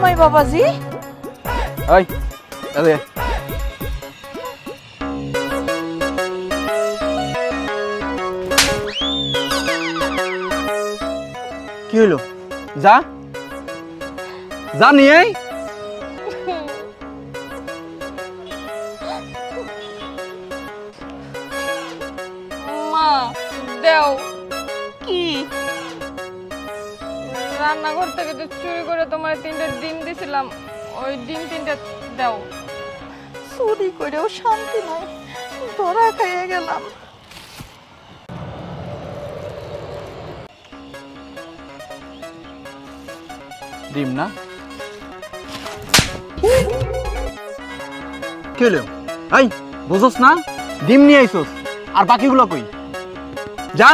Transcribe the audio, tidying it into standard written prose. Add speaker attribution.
Speaker 1: জামাই বাবাজি।
Speaker 2: ওই আরে কি হলো? যা যা নিয়ে আয়।
Speaker 3: মা দেও
Speaker 1: কি
Speaker 3: রান্নাঘর থেকে যে চুরি করে তোমার 3টা ডিম দিছিলাম, ওই ডিম 3টা দাও।
Speaker 1: চুরি করেও শান্তি নাই, ধরা খাইয়ে গেলাম।
Speaker 2: ডিম না? কি হলো? এই বুঝছস না? ডিম নিয়ে আইছস, আর বাকিগুলো কই? যা।